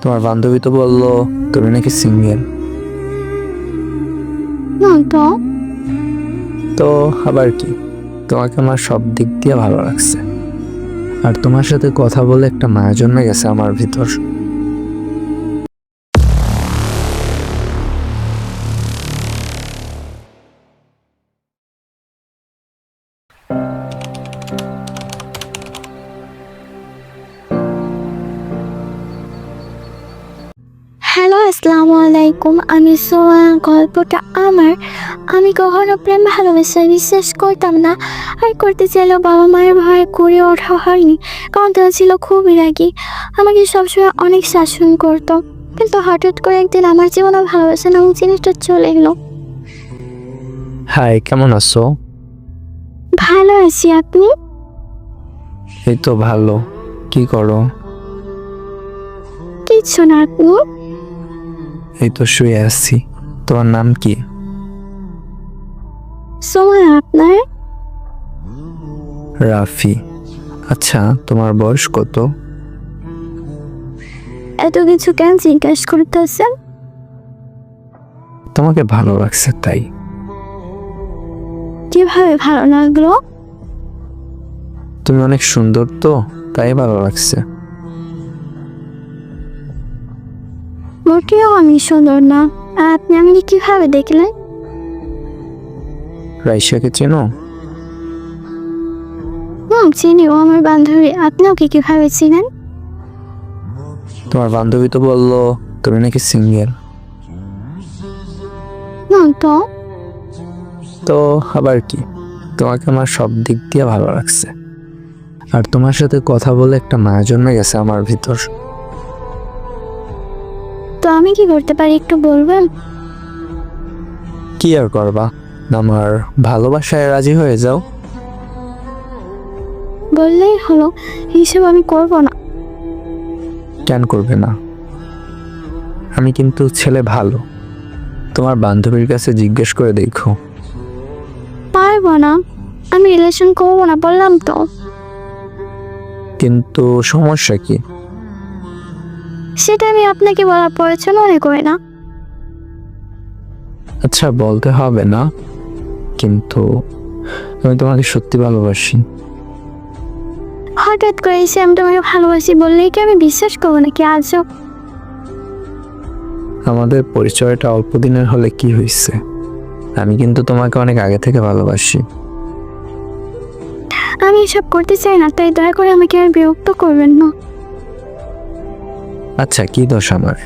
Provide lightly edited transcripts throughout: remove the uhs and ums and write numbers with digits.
তোমার বান্ধবী তো বললো তুমি নাকি সিঙ্গেল। না তো। তো আবার কি, তোমাকে আমার সব দিক দিয়ে ভালো লাগছে, আর তোমার সাথে কথা বলে একটা মায়া জন্মে গেছে আমার ভিতর। হ্যালো, আসসালামু আলাইকুম। আমি সোয়া। গল্পটা আমার। আমি কখনো প্রেম ভালোবাসায় বিশ্বাস করতাম না, আর করতে চাইলেও বাবা মায়ের ভয়ে করে ওঠা হয়নি, কারণ তারা ছিল খুবই রাগী। আমাকে সবসময় অনেক শাসন করতো, কিন্তু হঠাৎ করে একদিন আমার জীবনে ভালোবাসা নামক জিনিসটা চলে এলো। হাই, কেমন আছো? ভালো আছি, আপনি? এই তো ভালো। কি করো? কিচ্ছু না, আপনি? এই তো শুয়ে আছি। তোমার নাম কি? সোয়া। আপনার? রাফি। আচ্ছা, তোমার বয়স কত? এত কিছু কেন জিজ্ঞাসা করতেছেন? তোমাকে ভালো লাগছে তাই। কিভাবে ভালো লাগলো? তুমি অনেক সুন্দর তো, তাই ভালো লাগছে। মোটেও আমি সুন্দর না। আর আপনি আমাকে কিভাবে দেখলেন? রাইসাকে চেনো? চিনি, ও আমার বান্ধবী। আপনি ওকে কিভাবে চিনেন? তোমার বান্ধবী তো বললো তুমি নাকি সিঙ্গেল। তো। তো আবার কি, তোমাকে আমার সব দিক দিয়ে ভালো লাগছে, আর তোমার সাথে কথা বলে একটা মায়া জন্মে গেছে আমার ভিতর। তো আমি কি করতে পারি একটু বলবেন? কি আর করবা, আমার ভালোবাসায় রাজি হয়ে যাও। বললেই হলো, হিসেব আমি করব না। কেন করবে না? আমি কিন্তু ছেলে ভালো, তোমার বান্ধবীর কাছে জিজ্ঞেস করে দেখো। পারবো না, আমি রিলেশন করবো না, বললাম তো। কিন্তু সমস্যা কি? সেটা আমি আপনাকে বলার প্রয়োজন মনে করি না। আচ্ছা, বলতে হবে না, কিন্তু আমি তোমাকে সত্যি ভালোবাসি। হঠাৎ করে এসে আমি তোমাকে ভালোবাসি বললেই কি আমি বিশ্বাস করবো নাকি? আজব। আমাদের পরিচয়টা অল্প দিনের হলে কি হয়েছে, আমি কিন্তু তোমাকে অনেক আগে থেকে ভালোবাসি। আমি এসব করতে চাই না, তাই দয়া করে আমাকে আর বিরক্ত করবেন না। আচ্ছা, কি দোষ আমার?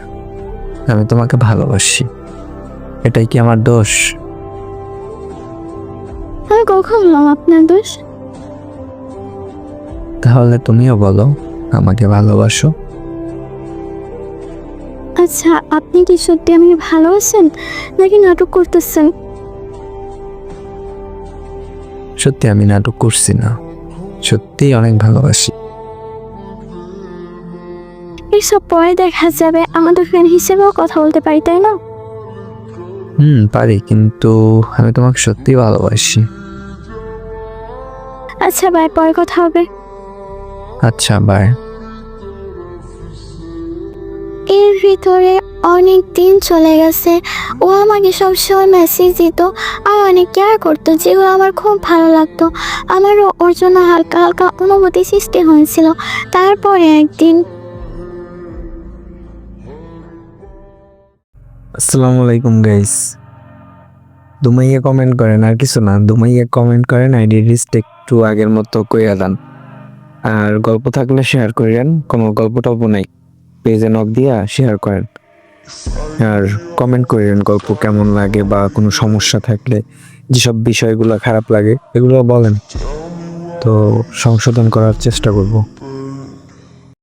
আমি তোমাকে ভালোবাসি, এটাই কি আমার দোষ? আমি কখন বললাম আপনার দোষ? তাহলে তুমিও বলো আমাকে ভালোবাসো। আচ্ছা, আপনি কি সত্যি আমাকে ভালোবাসেন নাকি নাটক করতেছেন? সত্যি আমি নাটক করছি না, সত্যি অনেক ভালোবাসি। এইসব পরে দেখা যাবে, আমাদের ফ্রেন্ড হিসেবেও কথা বলতে পারি, তাই না? পারি, কিন্তু আমি তোমাকে সত্যি ভালোবাসি। আচ্ছা, বাই, পরে কথা হবে। আচ্ছা, বাই। এর ভিতরে অনেক দিন চলে গেছে। ও আমাকে সবসময় মেসেজ দিত আর অনেক কেয়ার করতো, যেগুলো আমার খুব ভালো লাগতো। আমারও ওর জন্য হালকা হালকা অনুভূতি সৃষ্টি হয়েছিল। তারপরে একদিন। আসসালামু আলাইকুম গাইস। দুমাইয়া কমেন্ট করেন, আর কিছু না, দুমাইয়া কমেন্ট করেন, আইডি লিস্ট একটু আগের মতো কইয়া দেন, আর গল্প থাকলে শেয়ার করেন। কোনো গল্প টল্প নাই, পেজে নক দিয়া শেয়ার করেন, আর কমেন্ট করেন গল্প কেমন লাগে, বা কোনো সমস্যা থাকলে, যেসব বিষয়গুলো খারাপ লাগে এগুলো বলেন, তো সংশোধন করার চেষ্টা করব।